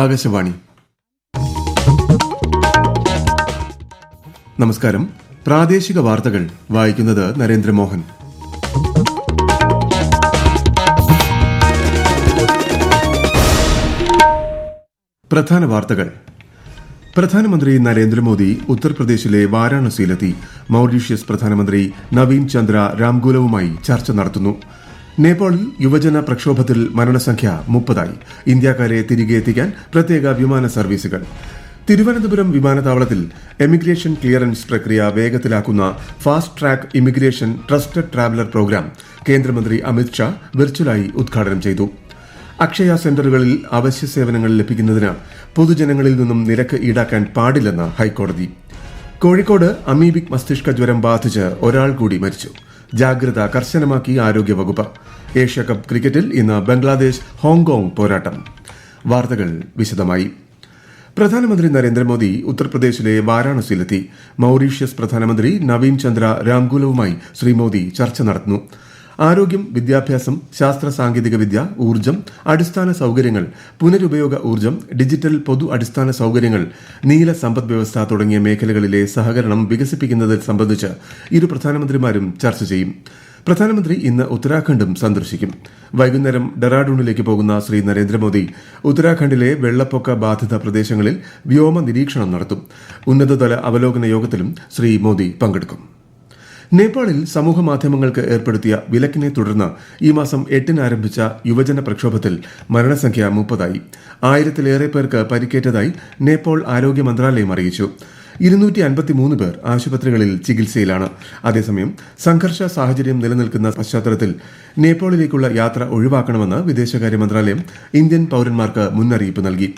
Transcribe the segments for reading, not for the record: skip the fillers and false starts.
ആകാശവാണി. നമസ്കാരം. പ്രാദേശിക വാർത്തകൾ വായിക്കുന്നത് നരേന്ദ്രമോഹൻ. പ്രധാന വാർത്തകൾ. പ്രധാനമന്ത്രി നരേന്ദ്രമോദി ഉത്തർപ്രദേശിലെ വാരാണസിയിലെത്തി മൌറീഷ്യസ് പ്രധാനമന്ത്രി നവീൻ ചന്ദ്ര രാംഗുലവുമായി ചർച്ച നടത്തുന്നു. നേപ്പാളിൽ യുവജന പ്രക്ഷോഭത്തിൽ മരണസംഖ്യ 30. ഇന്ത്യക്കാരെ തിരികെ എത്തിക്കാൻ പ്രത്യേക വിമാന സർവീസുകൾ. തിരുവനന്തപുരം വിമാനത്താവളത്തിൽ എമിഗ്രേഷൻ ക്ലിയറൻസ് പ്രക്രിയ വേഗത്തിലാക്കുന്ന fast track immigration trusted traveller programme കേന്ദ്രമന്ത്രി അമിത് ഷാ വെർച്വലായി ഉദ്ഘാടനം ചെയ്തു. അക്ഷയ സെന്ററുകളിൽ അവശ്യ സേവനങ്ങൾ ലഭിക്കുന്നതിന് പൊതുജനങ്ങളിൽ നിന്നും നിരക്ക് ഈടാക്കാൻ പാടില്ലെന്ന് ഹൈക്കോടതി. കോഴിക്കോട് അമീബിക് മസ്തിഷ്ക ജ്വരം ബാധിച്ച് ഒരാൾ കൂടി മരിച്ചു. ജാഗ്രത കർശനമാക്കി ആരോഗ്യവകുപ്പ്. ഏഷ്യാകപ്പ് ക്രിക്കറ്റിൽ ഇന്ന് ബംഗ്ലാദേശ് ഹോങ്കോങ് പോരാട്ടം. വാർത്തകൾ വിശദമായി. പ്രധാനമന്ത്രി നരേന്ദ്രമോദി ഉത്തർപ്രദേശിലെ വാരാണസിയിലെത്തി മൌറീഷ്യസ് പ്രധാനമന്ത്രി നവീൻ ചന്ദ്ര രാംഗുലവുമായി ശ്രീ മോദി ചർച്ച നടത്തുന്നു. ആരോഗ്യം, വിദ്യാഭ്യാസം, ശാസ്ത്ര സാങ്കേതിക വിദ്യ, ഊർജ്ജം, അടിസ്ഥാന സൌകര്യങ്ങൾ, പുനരുപയോഗ ഊർജ്ജം, ഡിജിറ്റൽ പൊതു അടിസ്ഥാന സൌകര്യങ്ങൾ, നീല സമ്പദ് വ്യവസ്ഥ തുടങ്ങിയ മേഖലകളിലെ സഹകരണം വികസിപ്പിക്കുന്നത് സംബന്ധിച്ച് ഇരു പ്രധാനമന്ത്രിമാരും ചർച്ച ചെയ്യും. പ്രധാനമന്ത്രി ഇന്ന് ഉത്തരാഖണ്ഡും സന്ദർശിക്കും. വൈകുന്നേരം ഡെറാഡൂണിലേക്ക് പോകുന്ന ശ്രീ നരേന്ദ്രമോദി ഉത്തരാഖണ്ഡിലെ വെള്ളപ്പൊക്ക ബാധിത പ്രദേശങ്ങളിൽ വ്യോമ നിരീക്ഷണം നടത്തും. ഉന്നതതല അവലോകന യോഗത്തിലും ശ്രീ മോദി പങ്കെടുക്കും. നേപ്പാളിൽ സമൂഹമാധ്യമങ്ങൾക്ക് ഏർപ്പെടുത്തിയ വിലക്കിനെ തുടർന്ന് ഈ മാസം 8-ന് ആരംഭിച്ച യുവജന പ്രക്ഷോഭത്തിൽ മരണസംഖ്യ 30. 1000-ലേറെ പേർക്ക് പരിക്കേറ്റതായി നേപ്പാൾ ആരോഗ്യ മന്ത്രാലയം അറിയിച്ചു. 253 പേർ ആശുപത്രികളിൽ ചികിത്സയിലാണ്. അതേസമയം സംഘർഷ സാഹചര്യം നിലനിൽക്കുന്ന പശ്ചാത്തലത്തിൽ നേപ്പാളിലേക്കുള്ള യാത്ര ഒഴിവാക്കണമെന്ന് വിദേശകാര്യ മന്ത്രാലയം ഇന്ത്യൻ പൌരന്മാർക്ക് മുന്നറിയിപ്പ് നൽകി.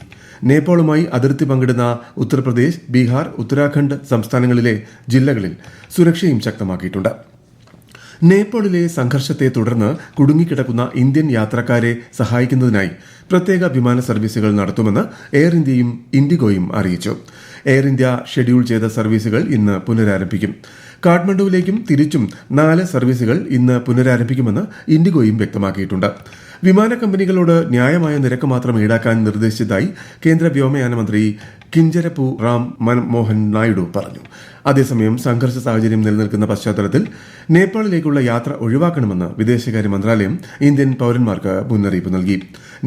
നേപ്പാളുമായി അതിർത്തി പങ്കിടുന്ന ഉത്തർപ്രദേശ്, ബീഹാർ, ഉത്തരാഖണ്ഡ് സംസ്ഥാനങ്ങളിലെ ജില്ലകളിൽ സുരക്ഷയും ശക്തമാക്കിയിട്ടുണ്ട്. നേപ്പാളിലെ സംഘർഷത്തെ തുടർന്ന് കുടുങ്ങിക്കിടക്കുന്ന ഇന്ത്യൻ യാത്രക്കാരെ സഹായിക്കുന്നതിനായി പ്രത്യേക വിമാന സർവീസുകൾ നടത്തുമെന്ന് എയർ ഇന്ത്യയും ഇൻഡിഗോയും അറിയിച്ചു. എയർ ഇന്ത്യ ഷെഡ്യൂൾ ചെയ്ത സർവീസുകൾ ഇന്ന് പുനരാരംഭിക്കും. കാഠ്മണ്ഡുവിലേക്കും തിരിച്ചും 4 സർവീസുകൾ ഇന്ന് പുനരാരംഭിക്കുമെന്ന് ഇൻഡിഗോയും വ്യക്തമാക്കിയിട്ടുണ്ട്. വിമാന കമ്പനികളോട് ന്യായമായ നിരക്ക് മാത്രം ഈടാക്കാൻ നിർദ്ദേശിച്ചതായി കേന്ദ്ര വ്യോമയാന മന്ത്രി കിഞ്ചരപ്പു റാം മോഹൻ നായിഡു പറഞ്ഞു. അതേസമയം സംഘർഷ സാഹചര്യം നിലനിൽക്കുന്ന പശ്ചാത്തലത്തിൽ നേപ്പാളിലേക്കുള്ള യാത്ര ഒഴിവാക്കണമെന്ന് വിദേശകാര്യ മന്ത്രാലയം ഇന്ത്യൻ പൌരന്മാർക്ക് മുന്നറിയിപ്പ് നൽകി.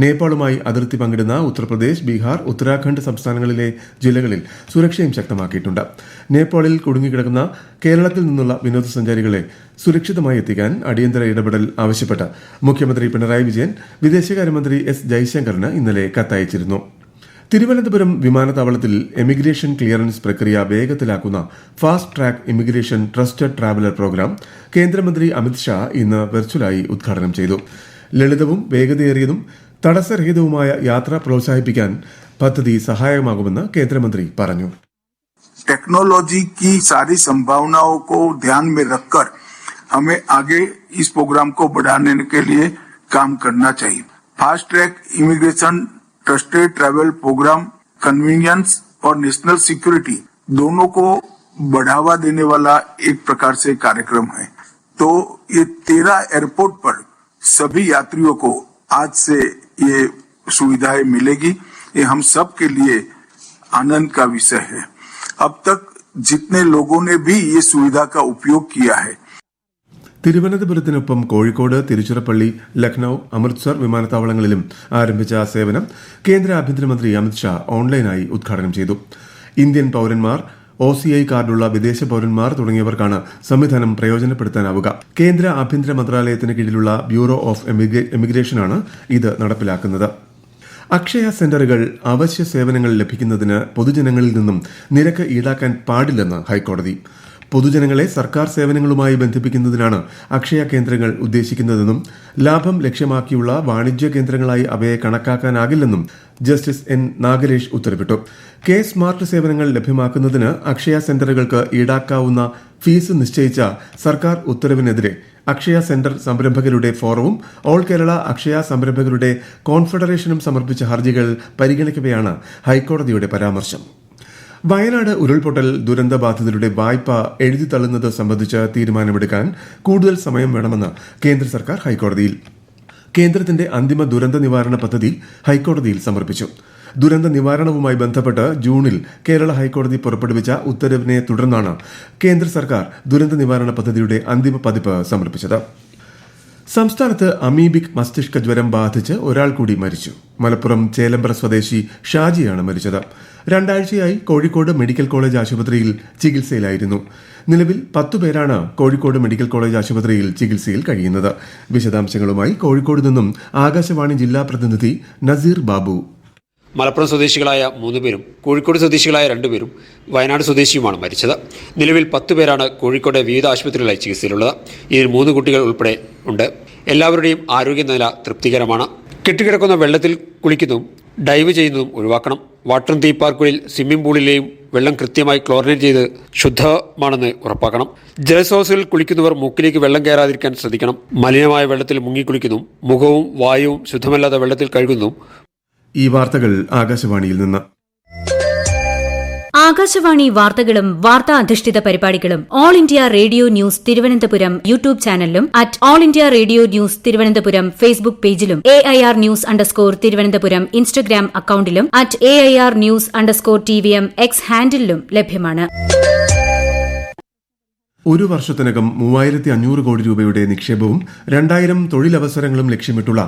നേപ്പാളുമായി അതിർത്തി പങ്കിടുന്ന ഉത്തർപ്രദേശ്, ബീഹാർ, ഉത്തരാഖണ്ഡ് സംസ്ഥാനങ്ങളിലെ ജില്ലകളിൽ സുരക്ഷയും ശക്തമാക്കിയിട്ടുണ്ട്. നേപ്പാളിൽ കുടുങ്ങിക്കിടക്കുന്ന കേരളത്തിൽ നിന്നുള്ള വിനോദസഞ്ചാരികളെ സുരക്ഷിതമായി എത്തിക്കാൻ അടിയന്തര ഇടപെടൽ ആവശ്യപ്പെട്ട് മുഖ്യമന്ത്രി പിണറായി വിജയൻ വിദേശകാര്യമന്ത്രി എസ് ജയശങ്കറിന് ഇന്നലെ കത്തയച്ചിരുന്നു. തിരുവനന്തപുരം വിമാനത്താവളത്തിൽ എമിഗ്രേഷൻ ക്ലിയറൻസ് പ്രക്രിയ വേഗത്തിലാക്കുന്ന fast track immigration trusted traveller programme കേന്ദ്രമന്ത്രി അമിത് ഷാ ഇന്ന് വെർച്വലായി ഉദ്ഘാടനം ചെയ്തു. ലളിതവും വേഗതയേറിയതും തടസ്സരഹിതവുമായ യാത്ര പ്രോത്സാഹിപ്പിക്കാൻ പദ്ധതി സഹായകമാകുമെന്ന് കേന്ദ്രമന്ത്രി പറഞ്ഞു. टेक्नोलॉजी की सारी संभावनाओं को ध्यान में रखकर हमें आगे इस प्रोग्राम को बढ़ाने के लिए काम करना चाहिए. Fast track immigration trusted travel programme convenience और नेशनल सिक्योरिटी दोनों को बढ़ावा देने वाला एक प्रकार से कार्यक्रम है. तो ये 13 एयरपोर्ट पर सभी यात्रियों को आज से ये सुविधाएं मिलेगी. ये हम सब के लिए आनंद का विषय है. अब तक जितने लोगों ने भी ये सुविधा का उपयोग किया है. തിരുവനന്തപുരത്തിനൊപ്പം കോഴിക്കോട്, തിരുച്ചിറപ്പള്ളി, ലക്നൌ, അമൃത്സർ വിമാനത്താവളങ്ങളിലും ആരംഭിച്ച സേവനം കേന്ദ്ര ആഭ്യന്തരമന്ത്രി അമിത് ഷാ ഓൺലൈനായി ഉദ്ഘാടനം ചെയ്തു. ഇന്ത്യൻ പൌരന്മാർ, OCI കാർഡുള്ള വിദേശ പൌരന്മാർ തുടങ്ങിയവർക്കാണ് സംവിധാനം പ്രയോജനപ്പെടുത്താനാവുക. കേന്ദ്ര ആഭ്യന്തര മന്ത്രാലയത്തിന് കീഴിലുള്ള ബ്യൂറോ ഓഫ് എമിഗ്രേഷനാണ് ഇത് നടപ്പിലാക്കുന്നത്. അക്ഷയ സെന്ററുകൾ അവശ്യ സേവനങ്ങൾ ലഭിക്കുന്നതിന് പൊതുജനങ്ങളിൽ നിന്നും നിരക്ക് ഈടാക്കാൻ പാടില്ലെന്ന് ഹൈക്കോടതി. പൊതുജനങ്ങളെ സർക്കാർ സേവനങ്ങളുമായി ബന്ധിപ്പിക്കുന്നതിനാണ് അക്ഷയ കേന്ദ്രങ്ങൾ ഉദ്ദേശിക്കുന്നതെന്നും ലാഭം ലക്ഷ്യമാക്കിയുള്ള വാണിജ്യ കേന്ദ്രങ്ങളായി അവയെ കണക്കാക്കാനാകില്ലെന്നും ജസ്റ്റിസ് N. നാഗരേഷ് ഉത്തരവിട്ടു. സ്മാർട്ട് സേവനങ്ങൾ ലഭ്യമാക്കുന്നതിന് അക്ഷയ സെന്ററുകൾക്ക് ഈടാക്കാവുന്ന ഫീസ് നിശ്ചയിച്ച സർക്കാർ ഉത്തരവിനെതിരെ അക്ഷയ സെന്റർ സംരംഭകരുടെ ഫോറവും ഓൾ കേരള അക്ഷയ സംരംഭകരുടെ കോൺഫെഡറേഷനും സമർപ്പിച്ച ഹർജികൾ പരിഗണിക്കവെയാണ് ഹൈക്കോടതിയുടെ പരാമർശം. വയനാട് ഉരുൾപൊട്ടൽ ദുരന്ത ബാധിതരുടെ വായ്പ എഴുതിത്തള്ളുന്നത് സംബന്ധിച്ച് തീരുമാനമെടുക്കാൻ കൂടുതൽ സമയം വേണമെന്ന് കേന്ദ്ര സർക്കാർ ഹൈക്കോടതിയിൽ. കേന്ദ്രത്തിന്റെ അന്തിമ ദുരന്ത നിവാരണ പദ്ധതി ഹൈക്കോടതിയിൽ സമർപ്പിച്ചു. ദുരന്ത നിവാരണവുമായി ബന്ധപ്പെട്ട് ജൂണിൽ കേരള ഹൈക്കോടതി പുറപ്പെടുവിച്ച ഉത്തരവിനെ തുടർന്നാണ് കേന്ദ്ര സർക്കാർ ദുരന്ത നിവാരണ പദ്ധതിയുടെ അന്തിമ പതിപ്പ് സമർപ്പിച്ചത്. സംസ്ഥാനത്ത് അമീബിക് മസ്തിഷ്ക ജ്വരം ബാധിച്ച് ഒരാൾ കൂടി മരിച്ചു. മലപ്പുറം ചേലമ്പ്ര സ്വദേശി ഷാജിയാണ് മരിച്ചത്. 2 ആഴ്ചയായി കോഴിക്കോട് മെഡിക്കൽ കോളേജ് ആശുപത്രിയിൽ ചികിത്സയിലായിരുന്നു. നിലവിൽ 10 പേരാണ് കോഴിക്കോട് മെഡിക്കൽ കോളേജ് ആശുപത്രിയിൽ ചികിത്സയിൽ കഴിയുന്നത്. വിശദാംശങ്ങളുമായി കോഴിക്കോട് നിന്നും ആകാശവാണി ജില്ലാ പ്രതിനിധി നസീർ ബാബു. മലപ്പുറം സ്വദേശികളായ 3 പേരും കോഴിക്കോട് സ്വദേശികളായ 2 പേരും വയനാട് സ്വദേശിയുമാണ് മരിച്ചത്. നിലവിൽ 10 പേരാണ് കോഴിക്കോട് വിവിധ ആശുപത്രികളിലായി ചികിത്സയിലുള്ളത്. ഇതിൽ 3 കുട്ടികൾ ഉൾപ്പെടെ ഉണ്ട്. എല്ലാവരുടെയും ആരോഗ്യനില തൃപ്തികരമാണ്. കെട്ടിക്കിടക്കുന്ന വെള്ളത്തിൽ കുളിക്കുന്നതും ഡൈവ് ചെയ്യുന്നതും ഒഴിവാക്കണം. വാട്ടർ തീം പാർക്കുകളിൽ സ്വിമ്മിംഗ് പൂളിലെയും വെള്ളം കൃത്യമായി ക്ലോറിനേറ്റ് ചെയ്ത് ശുദ്ധമാണെന്ന് ഉറപ്പാക്കണം. ജലസ്രോതസ്സുകളിൽ കുളിക്കുന്നവർ മൂക്കിലേക്ക് വെള്ളം കയറാതിരിക്കാൻ ശ്രദ്ധിക്കണം. മലിനമായ വെള്ളത്തിൽ മുങ്ങിക്കുളിക്കുന്നതും മുഖവും വായുവും ശുദ്ധമല്ലാത്ത വെള്ളത്തിൽ കഴുകുന്നതും. ഈ വാർത്തകൾ ആകാശവാണിയിൽ നിന്ന്. ആകാശവാണി വാർത്തകളും വാർത്താ അധിഷ്ഠിത പരിപാടികളും all India radio news Thiruvananthapuram YouTube ചാനലിലും @all India radio news Thiruvananthapuram Facebook പേജിലും AIR _ തിരുവനന്തപുരം ഇൻസ്റ്റഗ്രാം അക്കൌണ്ടിലും @AIR News _TVM X ഹാൻഡിലും ലഭ്യമാണ്. ഒരു വർഷത്തിനകം 3500 കോടി രൂപയുടെ നിക്ഷേപവും 2000 തൊഴിലവസരങ്ങളും ലക്ഷ്യമിട്ടുള്ള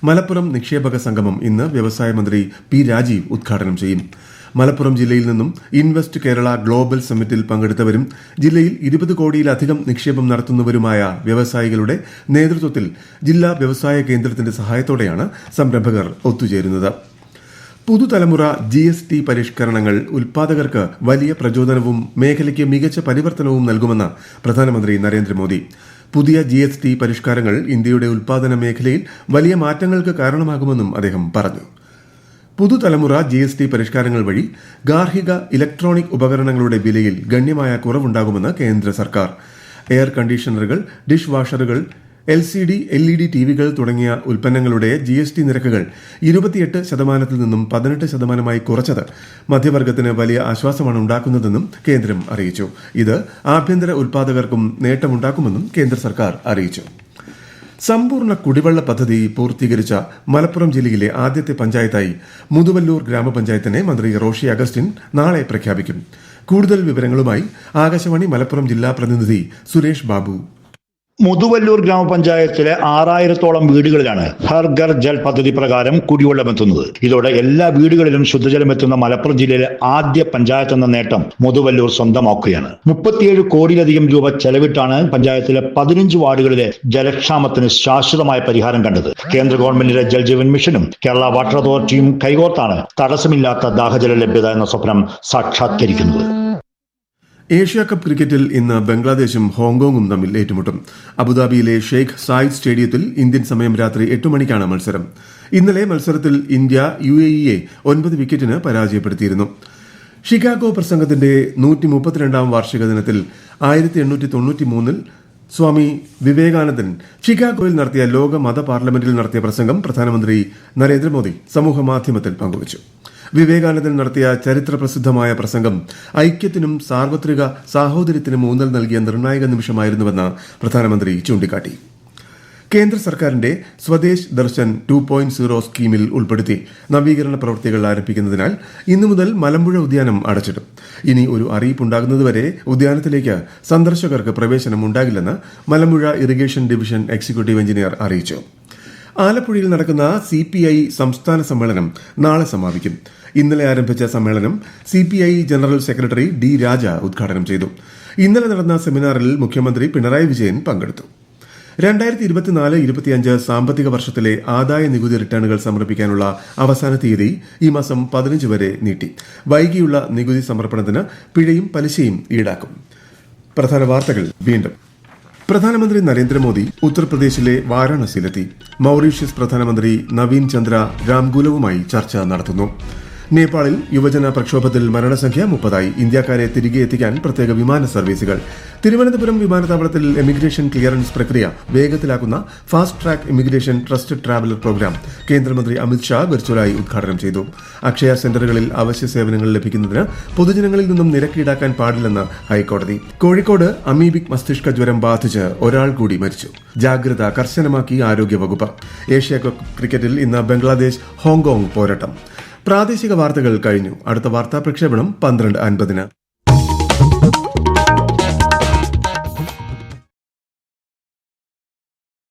മലപ്പുറം നിക്ഷേപക സംഗമം ഇന്ന് വ്യവസായ മന്ത്രി പി രാജീവ് ഉദ്ഘാടനം ചെയ്യും. മലപ്പുറം ജില്ലയിൽ നിന്നും ഇൻവെസ്റ്റ് കേരള ഗ്ലോബൽ സമ്മിറ്റിൽ പങ്കെടുത്തവരും ജില്ലയിൽ 20 കോടിയിലധികം നിക്ഷേപം നടത്തുന്നവരുമായ വ്യവസായികളുടെ നേതൃത്വത്തിൽ ജില്ലാ വ്യവസായ കേന്ദ്രത്തിന്റെ സഹായത്തോടെയാണ് സംരംഭകർ ഒത്തുചേരുന്നത്. പുതുതലമുറ GST പരിഷ്കരണങ്ങൾ ഉൽപ്പാദകർക്ക് വലിയ പ്രചോദനവും മേഖലയ്ക്ക് മികച്ച പരിവർത്തനവും നൽകുമെന്ന് പ്രധാനമന്ത്രി നരേന്ദ്രമോദി. പുതിയ GST പരിഷ്കാരങ്ങൾ ഇന്ത്യയുടെ ഉൽപ്പാദന മേഖലയിൽ വലിയ മാറ്റങ്ങൾക്ക് കാരണമാകുമെന്നും അദ്ദേഹം പറഞ്ഞു. പുതുതലമുറ GST പരിഷ്കാരങ്ങൾ വഴി ഗാർഹിക ഇലക്ട്രോണിക് ഉപകരണങ്ങളുടെ വിലയിൽ ഗണ്യമായ കുറവുണ്ടാകുമെന്ന് കേന്ദ്ര സർക്കാർ. എയർ കണ്ടീഷണറുകൾ, ഡിഷ് വാഷറുകൾ, LCD, LED ടിവികൾ തുടങ്ങിയ ഉൽപ്പന്നങ്ങളുടെ GST നിരക്കുകൾ 28% നിന്നും 18% കുറച്ചത് മധ്യവർഗത്തിന് വലിയ ആശ്വാസമാണ് ഉണ്ടാക്കുന്നതെന്നും കേന്ദ്രം അറിയിച്ചു. ഇത് ആഭ്യന്തര ഉൽപ്പാദകർക്കും നേട്ടമുണ്ടാക്കുമെന്നും കേന്ദ്ര സർക്കാർ അറിയിച്ചു. സമ്പൂർണ്ണ കുടിവെള്ള പദ്ധതി പൂർത്തീകരിച്ച മലപ്പുറം ജില്ലയിലെ ആദ്യത്തെ പഞ്ചായത്തായി മുതുവല്ലൂർ ഗ്രാമപഞ്ചായത്തിനെ മന്ത്രി റോഷി അഗസ്റ്റിൻ നാളെ പ്രഖ്യാപിക്കും. കൂടുതൽ വിവരങ്ങളുമായി ആകാശവാണി മലപ്പുറം ജില്ലാ പ്രതിനിധി സുരേഷ് ബാബു. മുതുവല്ലൂർ ഗ്രാമപഞ്ചായത്തിലെ 6000-ഓളം വീടുകളിലാണ് ഹർ ഘർ ജൽ പദ്ധതി പ്രകാരം കുടിവെള്ളം എത്തുന്നത്. ഇതോടെ എല്ലാ വീടുകളിലും ശുദ്ധജലം എത്തുന്ന മലപ്പുറം ജില്ലയിലെ ആദ്യ പഞ്ചായത്ത് എന്ന നേട്ടം മുതുവല്ലൂർ സ്വന്തമാക്കുകയാണ്. 37 കോടിയിലധികം രൂപ ചെലവിട്ടാണ് പഞ്ചായത്തിലെ 15 വാർഡുകളിലെ ജലക്ഷാമത്തിന് ശാശ്വതമായ പരിഹാരം കണ്ടത്. കേന്ദ്ര ഗവൺമെന്റിന്റെ ജൽജീവൻ മിഷനും കേരള വാട്ടർ അതോറിറ്റിയും കൈകോർത്താണ് തടസ്സമില്ലാത്ത ദാഹജല ലഭ്യത എന്ന സ്വപ്നം സാക്ഷാത്കരിക്കുന്നത്. ഏഷ്യ കപ്പ് ക്രിക്കറ്റിൽ ഇന്ന് ബംഗ്ലാദേശും ഹോങ്കോങ്ങും തമ്മിൽ ഏറ്റുമുട്ടും. അബുദാബിയിലെ ഷെയ്ഖ് സായിദ് സ്റ്റേഡിയത്തിൽ ഇന്ത്യൻ സമയം രാത്രി 8 മണിക്കാണ് മത്സരം. ഇന്നലെ മത്സരത്തിൽ ഇന്ത്യ UAE-യെ 9 വിക്കറ്റിന് പരാജയപ്പെടുത്തിയിരുന്നു. ഷിക്കാഗോ പ്രസംഗത്തിന്റെ 132ാം വാർഷിക ദിനത്തിൽ 1893 സ്വാമി വിവേകാനന്ദൻ ഷിക്കാഗോയിൽ നടത്തിയ ലോക മത പാർലമെന്റിൽ നടത്തിയ പ്രസംഗം പ്രധാനമന്ത്രി നരേന്ദ്രമോദി സമൂഹമാധ്യമത്തിൽ പങ്കുവച്ചു. വിവേകാനന്ദൻ നടത്തിയ ചരിത്ര പ്രസിദ്ധമായ പ്രസംഗം ഐക്യത്തിനും സാർവത്രിക സാഹോദര്യത്തിനും ഊന്നൽ നൽകിയ നിർണായക നിമിഷമായിരുന്നുവെന്ന് പ്രധാനമന്ത്രി ചൂണ്ടിക്കാട്ടി. കേന്ദ്ര സർക്കാരിന്റെ സ്വദേശ് ദർശൻ 2.0 സ്കീമിൽ ഉൾപ്പെടുത്തി നവീകരണ പ്രവൃത്തികൾ ആരംഭിക്കുന്നതിനാൽ ഇന്നു മുതൽ മലമ്പുഴ ഉദ്യാനം അടച്ചിടും. ഇനി ഒരു അറിയിപ്പുണ്ടാകുന്നതുവരെ ഉദ്യാനത്തിലേക്ക് സന്ദർശകർക്ക് പ്രവേശനം ഉണ്ടാകില്ലെന്ന് Malampuzha irrigation division executive engineer അറിയിച്ചു. ആലപ്പുഴയിൽ നടക്കുന്ന CPI സംസ്ഥാന സമ്മേളനം നാളെ സമാപിക്കും. ഇന്നലെ ആരംഭിച്ച സമ്മേളനം CPI ജനറൽ സെക്രട്ടറി D. രാജ ഉദ്ഘാടനം ചെയ്തു. ഇന്നലെ നടന്ന സെമിനാറിൽ മുഖ്യമന്ത്രി പിണറായി വിജയൻ പങ്കെടുത്തു. 2024-25 സാമ്പത്തിക വർഷത്തിലെ ആദായ നികുതി റിട്ടേണുകൾ സമർപ്പിക്കാനുള്ള അവസാന തീയതി ഈ മാസം 15 വരെ നീട്ടി. വൈകിയുള്ള നികുതി സമർപ്പണത്തിന് പിഴയും പലിശയും ഈടാക്കും. പ്രധാന വാർത്തകൾ വീണ്ടും. പ്രധാനമന്ത്രി നരേന്ദ്രമോദി ഉത്തർപ്രദേശിലെ വാരാണസിയിലെത്തി. മൌറീഷ്യസ് പ്രധാനമന്ത്രി നവീൻ ചന്ദ്ര രാംഗുലവുമായി ചർച്ച നടത്തുന്നു. നേപ്പാളിൽ യുവജന പ്രക്ഷോഭത്തിൽ മരണസംഖ്യ 30. ഇന്ത്യക്കാരെ തിരികെ എത്തിക്കാൻ പ്രത്യേക വിമാന സർവീസുകൾ. തിരുവനന്തപുരം വിമാനത്താവളത്തിൽ എമിഗ്രേഷൻ ക്ലിയറൻസ് പ്രക്രിയ വേഗത്തിലാക്കുന്ന fast track immigration trusted traveller programme കേന്ദ്രമന്ത്രി അമിത്ഷാ വെർച്വലായി ഉദ്ഘാടനം ചെയ്തു. അക്ഷയ സെന്ററുകളിൽ അവശ്യ സേവനങ്ങൾ ലഭിക്കുന്നതിന് പൊതുജനങ്ങളിൽ നിന്നും നിരക്ക് ഈടാക്കാൻ പാടില്ലെന്ന് ഹൈക്കോടതി. കോഴിക്കോട് അമീബിക് മസ്തിഷ്ക ജ്വരം ബാധിച്ച് ഒരാൾ കൂടി മരിച്ചു. ജാഗ്രത കർശനമാക്കി ആരോഗ്യവകുപ്പ്. ഏഷ്യ കപ്പ് ക്രിക്കറ്റിൽ ഇന്ന് ബംഗ്ലാദേശ് ഹോങ്കോങ് പോരാട്ടം. പ്രാദേശിക വാർത്തകൾ കഴിഞ്ഞു. അടുത്ത വാർത്താ പ്രക്ഷേപണം 12:50.